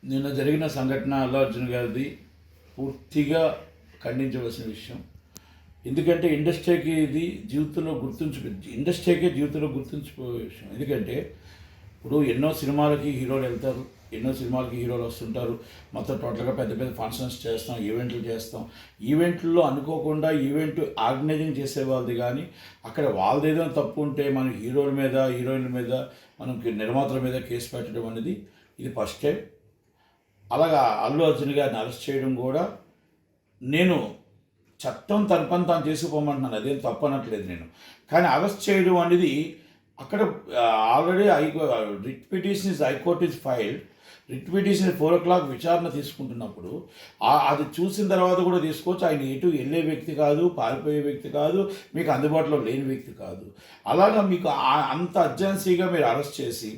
నిన్న జరిగిన సంఘటన అల్లు అర్జున్ గారిది పూర్తిగా ఖండించవలసిన విషయం. ఎందుకంటే ఇండస్ట్రీకే జీవితంలో గుర్తుంచిపోయే విషయం. ఎందుకంటే ఇప్పుడు ఎన్నో సినిమాలకి హీరోలు వెళ్తారు, ఎన్నో సినిమాలకి హీరోలు వస్తుంటారు. మొత్తం టోటల్గా పెద్ద పెద్ద ఫంక్షన్స్ చేస్తాం, ఈవెంట్లు చేస్తాం. ఈవెంట్లో అనుకోకుండా ఈవెంట్ ఆర్గనైజింగ్ చేసే వాళ్ళది కానీ అక్కడ వాళ్ళదేదో తప్పు ఉంటే మనం హీరోల మీద హీరోయిన్ల మీద మనకి నిర్మాతల మీద కేసు పెట్టడం అనేది ఇది ఫస్ట్ టైం. అలాగా అల్లు అర్జున్ గారిని అరెస్ట్ చేయడం కూడా నేను చట్టం తన పని తాను చేసుకుపోమంటున్నాను, అదేం తప్పు అనట్లేదు నేను. కానీ అరెస్ట్ చేయడం అనేది అక్కడ already writ petition high court is filed. Writ petition 4 o'clock విచారణ తీసుకుంటున్నప్పుడు అది చూసిన తర్వాత కూడా తీసుకోవచ్చు. ఆయన ఎటు వెళ్ళే వ్యక్తి కాదు, పారిపోయే వ్యక్తి కాదు, మీకు అందుబాటులో లేని వ్యక్తి కాదు. అలాగా మీకు అంత అర్జెన్సీగా మీరు అరెస్ట్ చేసి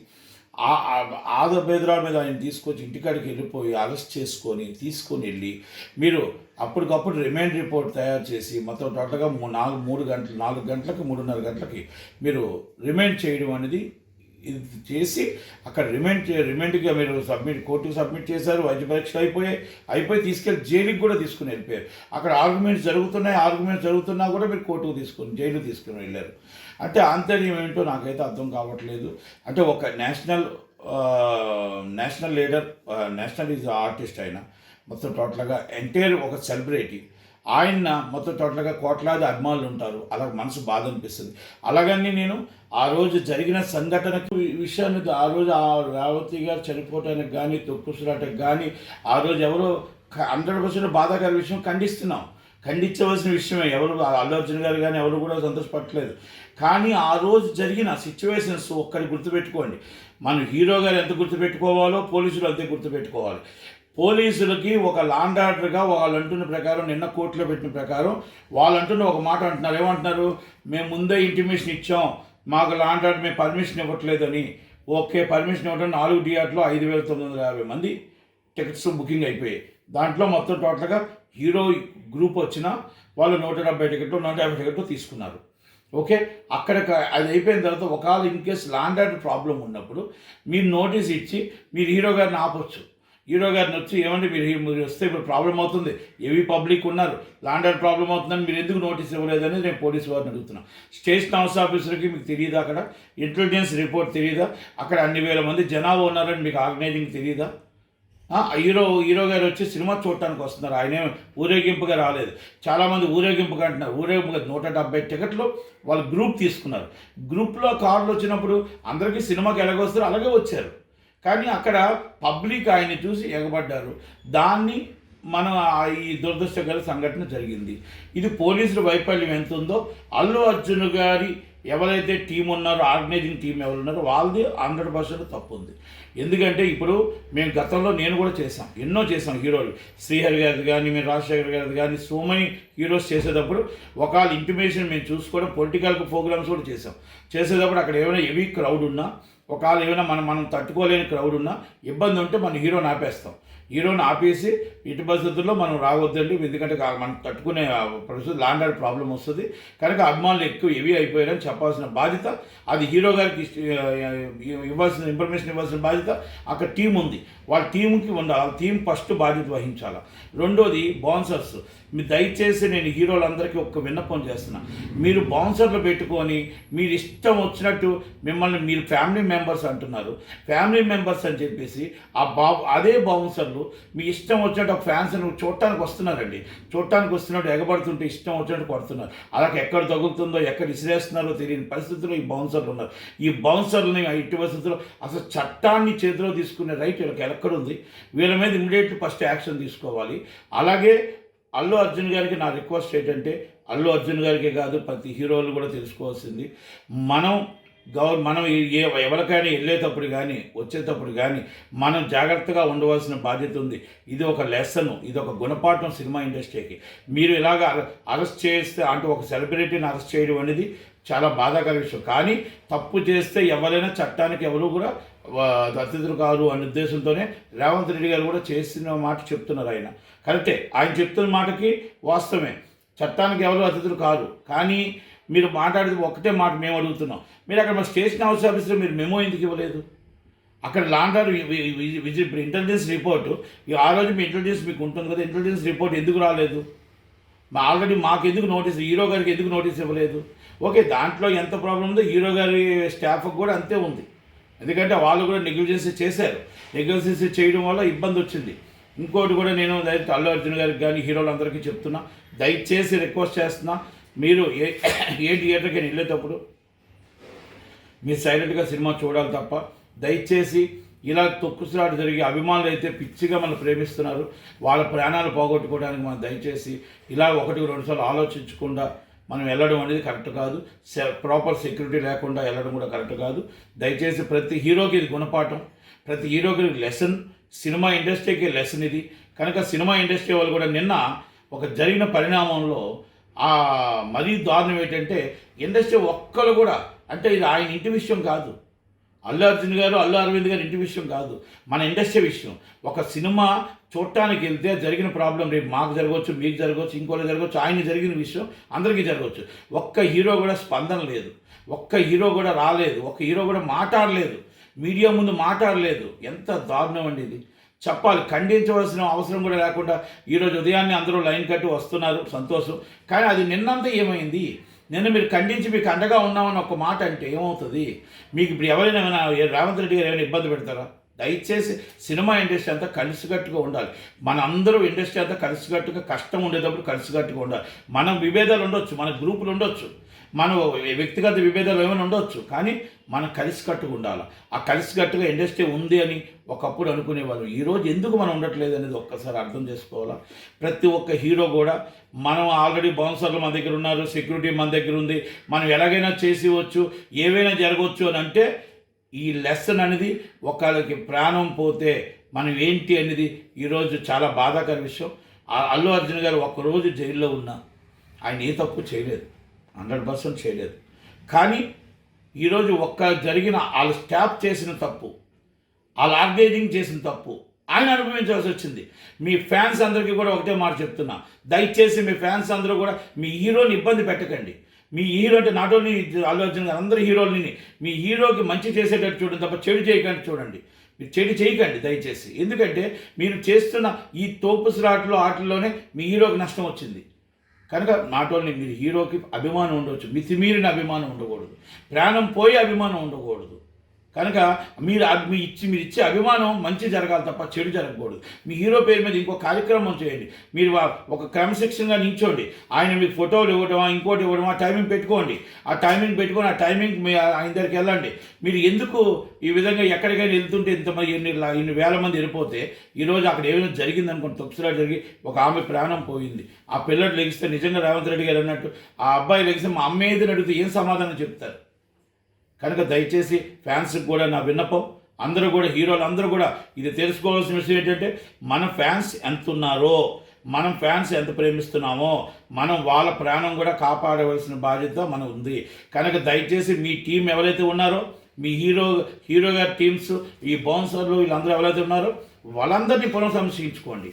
ఆదబేదరాల మీద ఆయన తీసుకొచ్చి ఇంటికాడికి వెళ్ళిపోయి అరెస్ట్ చేసుకొని తీసుకొని వెళ్ళి మీరు అప్పటికప్పుడు రిమైండ్ రిపోర్ట్ తయారు చేసి మొత్తం టోటల్గా 4 గంటలకి 3:30 గంటలకి మీరు రిమైండ్ చేయడం అనేది ఇది చేసి అక్కడ రిమైండ్గా మీరు కోర్టుకు సబ్మిట్ చేశారు. వైద్య పరీక్షలు అయిపోయి తీసుకెళ్ళి జైలుకి కూడా తీసుకుని వెళ్ళిపోయారు. అక్కడ ఆర్గ్యుమెంట్స్ జరుగుతున్నా కూడా మీరు కోర్టుకు జైలు తీసుకుని వెళ్ళారు. అంటే ఆంతర్యం ఏంటో నాకైతే అర్థం కావట్లేదు. అంటే ఒక national leader, national is artist ఆయన, మొత్తం టోటల్గా ఎంటైర్ ఒక సెలబ్రిటీ. ఆయన మొత్తం టోటల్గా కోట్లాది అభిమానులు ఉంటారు. అలా మనసు బాధ అనిపిస్తుంది. అలాగని నేను ఆ రోజు జరిగిన సంఘటనకు విషయాన్ని ఆ రోజు ఆ రేవతి గారు చనిపోవటానికి కానీ తొక్కుసులాటకు కానీ ఆ రోజు ఎవరో 100% బాధాకర విషయం ఖండించవలసిన విషయమే. ఎవరు అల్లు అర్జున్ గారు కానీ ఎవరు కూడా సంతోషపడలేదు. కానీ ఆ రోజు జరిగిన సిచ్యువేషన్స్ ఒక్కటి గుర్తుపెట్టుకోండి. మన హీరో గారు ఎంత గుర్తుపెట్టుకోవాలో పోలీసులు అంతే గుర్తుపెట్టుకోవాలి. పోలీసులకి ఒక లాండ్ ఆర్డర్గా వాళ్ళు అంటున్న ప్రకారం, నిన్న కోర్టులో పెట్టిన ప్రకారం వాళ్ళు అంటున్న ఒక మాట అంటున్నారు. ఏమంటున్నారు? మేము ముందే ఇంటిమేషన్ ఇచ్చాం, మాకు లాండ్ ఆర్డర్ మేము పర్మిషన్ ఇవ్వట్లేదని. ఓకే, పర్మిషన్ ఇవ్వడం 4 DRలో 5,950 మంది టికెట్స్ బుకింగ్ అయిపోయాయి. దాంట్లో మొత్తం టోటల్గా హీరో గ్రూప్ వచ్చిన వాళ్ళు 170 టికెట్లు 150 టికెట్లు తీసుకున్నారు. ఓకే, అక్కడ అది అయిపోయిన తర్వాత ఒకవేళ in case law and order problem ఉన్నప్పుడు మీరు నోటీస్ ఇచ్చి మీరు హీరో గారిని ఆపొచ్చు. హీరో గారిని వచ్చి ఏమంటే మీరు వస్తే ఇప్పుడు ప్రాబ్లం అవుతుంది, ఏవి పబ్లిక్ ఉన్నారు, లాండ్ ఆర్డర్ ప్రాబ్లం అవుతుందని మీరు ఎందుకు నోటీస్ ఇవ్వలేదని నేను పోలీసు వారిని అడుగుతున్నాను. స్టేషన్ హౌస్ ఆఫీసర్కి మీకు తెలియదా? అక్కడ ఇంటెలిజెన్స్ రిపోర్ట్ తెలియదా? అక్కడ అన్ని వేల మంది జనాభా ఉన్నారని మీకు ఆర్గనైజింగ్ తెలియదా? హీరో గారు వచ్చి సినిమా చూడటానికి వస్తున్నారు, ఆయనే ఊరేగింపుగా రాలేదు. చాలామంది ఊరేగింపుగా అంటున్నారు. ఊరేగింపుగా 170 టికెట్లు వాళ్ళు గ్రూప్ తీసుకున్నారు. గ్రూప్లో కార్లు వచ్చినప్పుడు అందరికీ సినిమాకి ఎలాగొస్తారో అలాగే వచ్చారు. కానీ అక్కడ పబ్లిక్ ఆయన్ని చూసి ఎగబడ్డారు. దాన్ని మనం ఈ దురదృష్టకర సంఘటన జరిగింది. ఇది పోలీసుల వైఫల్యం ఎంత ఉందో అల్లు అర్జున్ గారి ఎవరైతే టీం ఉన్నారో, ఆర్గనైజింగ్ టీం ఎవరు ఉన్నారో వాళ్ళది 100% తప్పు ఉంది. ఎందుకంటే ఇప్పుడు మేము గతంలో నేను కూడా ఎన్నో చేసాం హీరోలు. శ్రీహరి గారిది కానీ, మేము రాజశేఖర్ గారిది కానీ, సో మెనీ హీరోస్ చేసేటప్పుడు ఒకవేళ ఇంటిమేషన్ మేము చూసుకోవడం, పొలిటికల్ ప్రోగ్రామ్స్ కూడా చేసేటప్పుడు అక్కడ ఏమైనా హెవీ క్రౌడ్ ఉన్నా, ఒకవేళ ఏమైనా మనం తట్టుకోలేని క్రౌడ్ ఉన్నా, ఇబ్బంది ఉంటే మన హీరోని ఆపేస్తాం. హీరోని ఆపేసి ఇటు పరిస్థితుల్లో మనం రావద్దండి, ఎందుకంటే మనం తట్టుకునే పరిస్థితి లాండ్ ఆర్డర్ ప్రాబ్లం వస్తుంది కనుక అభిమానులు ఎక్కువ హెవీ అయిపోయారని చెప్పాల్సిన బాధ్యత అది హీరో గారికి ఇన్ఫర్మేషన్ ఇవ్వాల్సిన బాధ్యత అక్కడ టీం ఉంది. వాళ్ళ టీంకి ఉండాలి. వాళ్ళ టీం ఫస్ట్ బాధ్యత వహించాలి. రెండోది బౌన్సర్స్. మీరు దయచేసి నేను హీరోలందరికీ ఒక్క విన్నపం చేస్తున్నా, మీరు బౌన్సర్లు పెట్టుకొని మీరు ఇష్టం వచ్చినట్టు మిమ్మల్ని మీరు ఫ్యామిలీ మెంబర్స్ అంటున్నారు. ఫ్యామిలీ మెంబర్స్ అని చెప్పేసి అదే బౌన్సర్లు మీ ఇష్టం వచ్చినట్టు ఒక ఫ్యాన్స్ చూడటానికి వస్తున్నారండి. చూడటానికి వస్తున్నట్టు ఎగబడుతుంటే ఇష్టం వచ్చినట్టు కొడుతున్నారు. అలాగే ఎక్కడ తగులుతుందో ఎక్కడ విసిరేస్తున్నారో తెలియని పరిస్థితుల్లో ఈ బౌన్సర్లు ఉన్నారు. ఈ బౌన్సర్లని ఇటు పరిస్థితుల్లో అసలు చట్టాన్ని చేతిలో తీసుకునే రైట్ వీళ్ళకి ఎక్కడుంది? వీళ్ళ మీద ఇమ్మీడియట్ ఫస్ట్ యాక్షన్ తీసుకోవాలి. అలాగే అల్లు అర్జున్ గారికి నా రిక్వెస్ట్ ఏంటంటే, అల్లు అర్జున్ గారికే కాదు ప్రతి హీరోలు కూడా తెలుసుకోవాల్సింది, మనం ఎవరికైనా వెళ్ళేటప్పుడు కానీ వచ్చేటప్పుడు కానీ మనం జాగ్రత్తగా ఉండవలసిన బాధ్యత ఉంది. ఇది ఒక లెసన్, ఇది ఒక గుణపాఠం సినిమా ఇండస్ట్రీకి. మీరు ఇలాగ అరెస్ట్ చేస్తే అంటే ఒక సెలబ్రిటీని అరెస్ట్ చేయడం అనేది చాలా బాధాకర విషయం. కానీ తప్పు చేస్తే ఎవరైనా చట్టానికి ఎవరు కూడా అతిథులు కాదు అనే ఉద్దేశంతోనే రేవంత్ రెడ్డి గారు కూడా చేసిన మాట చెప్తున్నారు. కరెక్టే, ఆయన చెప్తున్న మాటకి వాస్తవమే, చట్టానికి ఎవరు అతిథులు కాదు. కానీ మీరు మాట్లాడేది ఒకటే మాట మేము అడుగుతున్నాం, మీరు అక్కడ మా స్టేషన్ హౌస్ ఆఫీస్లో మీరు మెమో ఎందుకు ఇవ్వలేదు? అక్కడ లాండర్ ఇప్పుడు ఇంటెలిజెన్స్ రిపోర్టు ఆ రోజు మీ ఇంటెలిజెన్స్ మీకు ఉంటుంది కదా, ఇంటెలిజెన్స్ రిపోర్ట్ ఎందుకు రాలేదు? ఆల్రెడీ మాకు ఎందుకు నోటీస్, హీరో గారికి ఎందుకు నోటీస్ ఇవ్వలేదు? ఓకే, దాంట్లో ఎంత ప్రాబ్లం ఉందో హీరో గారి స్టాఫ్కి కూడా అంతే ఉంది. ఎందుకంటే వాళ్ళు కూడా నెగ్లిజెన్సీ చేశారు. నెగ్లిజెన్సీ చేయడం వల్ల ఇబ్బంది వచ్చింది. ఇంకోటి కూడా నేను డైరెక్ట్ అల్లు అర్జున్ గారికి కానీ హీరోలందరికీ చెప్తున్నా, దయచేసి రిక్వెస్ట్ చేస్తున్నా, మీరు ఏ థియేటర్కి వెళ్ళేటప్పుడు మీరు సైలెంట్గా సినిమా చూడాలి తప్ప, దయచేసి ఇలా తొక్కుసలాట జరిగి అభిమానులు అయితే పిచ్చిగా మనం ప్రేమిస్తున్నారు, వాళ్ళ ప్రాణాలు పోగొట్టుకోవడానికి మనం దయచేసి ఇలా 1-2 సార్లు ఆలోచించకుండా మనం వెళ్ళడం అనేది కరెక్ట్ కాదు. ప్రాపర్ సెక్యూరిటీ లేకుండా వెళ్ళడం కూడా కరెక్ట్ కాదు. దయచేసి ప్రతి హీరోకి ఇది గుణపాఠం, ప్రతి హీరోకి లెసన్, సినిమా ఇండస్ట్రీకి లెసన్ ఇది. కనుక సినిమా ఇండస్ట్రీ వాళ్ళు కూడా నిన్న ఒక జరిగిన పరిణామంలో మరీ దారుణం ఏంటంటే, ఇండస్ట్రీ ఒక్కరు కూడా, అంటే ఇది ఆయన ఇంటి విషయం కాదు, అల్లు అర్జున్ గారు అల్లు అరవింద్ గారు ఇంటి విషయం కాదు, మన ఇండస్ట్రీ విషయం. ఒక సినిమా చూడటానికి వెళ్తే జరిగిన ప్రాబ్లం రేపు మాకు జరగవచ్చు, మీకు జరగవచ్చు, ఇంకోటి జరగవచ్చు, ఆయన జరిగిన విషయం అందరికీ జరగవచ్చు. ఒక్క హీరో కూడా స్పందన లేదు, ఒక్క హీరో కూడా రాలేదు, ఒక్క హీరో కూడా మాట్లాడలేదు, మీడియా ముందు మాట్లాడలేదు. ఎంత దారుణం అండి ఇది. చెప్పాలి, ఖండించవలసిన అవసరం కూడా లేకుండా ఈరోజు ఉదయాన్నే అందరూ లైన్ కట్టి వస్తున్నారు, సంతోషం. కానీ అది నిన్నంతా ఏమైంది? నిన్న మీరు ఖండించి మీకు అండగా ఉన్నామని ఒక మాట అంటే ఏమవుతుంది? మీకు ఇప్పుడు ఎవరైనా రేవంత్ రెడ్డి గారు ఏమైనా ఇబ్బంది పెడతారా? దయచేసి సినిమా ఇండస్ట్రీ అంతా కలిసికట్టుగా ఉండాలి. మన అందరూ ఇండస్ట్రీ అంతా కలిసికట్టుగా, కష్టం ఉండేటప్పుడు కలిసికట్టుగా ఉండాలి. మనం విభేదాలు ఉండొచ్చు, మన గ్రూపులు ఉండొచ్చు, మన వ్యక్తిగత విభేదాలు ఏమైనా ఉండొచ్చు, కానీ మనం కలిసికట్టుగా ఉండాలి. ఆ కలిసికట్టుగా ఇండస్ట్రీ ఉంది అని ఒకప్పుడు అనుకునేవాళ్ళు. ఈరోజు ఎందుకు మనం ఉండట్లేదు అనేది ఒక్కసారి అర్థం చేసుకోవాలా. ప్రతి ఒక్క హీరో కూడా, మనం ఆల్రెడీ బౌన్సర్లు మన దగ్గర ఉన్నారు, సెక్యూరిటీ మన దగ్గర ఉంది, మనం ఎలాగైనా చేసివచ్చు, ఏవైనా జరగవచ్చు అని అంటే, ఈ లెసన్ అనేది ఒకళ్ళకి ప్రాణం పోతే మనం ఏంటి అనేది ఈరోజు చాలా బాధాకర విషయం. అల్లు అర్జున్ గారు ఒక్కరోజు జైల్లో ఉన్నా ఆయన ఏ తప్పు చేయలేదు, 100% చేయలేదు. కానీ ఈరోజు జరిగిన వాళ్ళ స్టాఫ్ చేసిన తప్పు, వాళ్ళ ఆర్గనైజింగ్ చేసిన తప్పు ఆయన అనుభవించాల్సి వచ్చింది. మీ ఫ్యాన్స్ అందరికీ కూడా ఒకటే మాట చెప్తున్నా, దయచేసి మీ ఫ్యాన్స్ అందరూ కూడా మీ హీరోని ఇబ్బంది పెట్టకండి. మీ హీరో అంటే నాట్ ఓన్లీ అల్లు అర్జున్ గారు, అందరి హీరోలని మీ హీరోకి మంచి చేసేటట్టు చూడండి తప్ప చెడు చేయకండి. చూడండి, మీరు చెడు చేయకండి దయచేసి. ఎందుకంటే మీరు చేస్తున్న ఈ తోపుసలాటలో ఆటల్లోనే మీ హీరోకి నష్టం వచ్చింది. కనుక నాట్ ఓన్లీ మీరు హీరోకి అభిమానం ఉండవచ్చు, మితిమీరిన అభిమానం ఉండకూడదు, ప్రాణం పోయే అభిమానం ఉండకూడదు. కనుక మీరు ఇచ్చే అభిమానం మంచి జరగాలి తప్ప చెడు జరగకూడదు. మీ హీరో పేరు మీద ఇంకో కార్యక్రమం చేయండి. మీరు ఒక క్రమశిక్షణగా నిల్చోండి. ఆయన మీకు ఫోటోలు ఇవ్వడమా, ఇంకోటి ఇవ్వడమా, టైమింగ్ పెట్టుకోండి. ఆ టైమింగ్ పెట్టుకొని ఆ టైమింగ్ ఆయన దగ్గరికి వెళ్ళండి. మీరు ఎందుకు ఈ విధంగా ఎక్కడికైనా వెళ్తుంటే ఇంతమంది ఇన్ని వేల మంది వెళ్ళిపోతే, ఈరోజు అక్కడ ఏమైనా జరిగింది అనుకోండి, తొక్సులా జరిగి ఒక ఆమె ప్రాణం పోయింది, ఆ పిల్లడు లెగిస్తే నిజంగా రేవంత్ రెడ్డి గారు అన్నట్టు ఆ అబ్బాయి లెగిస్తే మా అమ్మ ఏదని అడిగితే ఏం సమాధానం చెప్తారు? కనుక దయచేసి ఫ్యాన్స్కి కూడా నా విన్నపం, అందరూ కూడా హీరోలు అందరూ కూడా ఇది తెలుసుకోవాల్సిన విషయం ఏంటంటే, మన ఫ్యాన్స్ ఎంత ఉన్నారో, మనం ఫ్యాన్స్ ఎంత ప్రేమిస్తున్నామో, మనం వాళ్ళ ప్రాణం కూడా కాపాడవలసిన బాధ్యత మనం ఉంది. కనుక దయచేసి మీ టీం ఎవరైతే ఉన్నారో, మీ హీరో గారి టీమ్స్, ఈ బౌన్సర్లు వీళ్ళందరూ ఎవరైతే ఉన్నారో వాళ్ళందరినీ పునఃసమీక్షించుకోండి.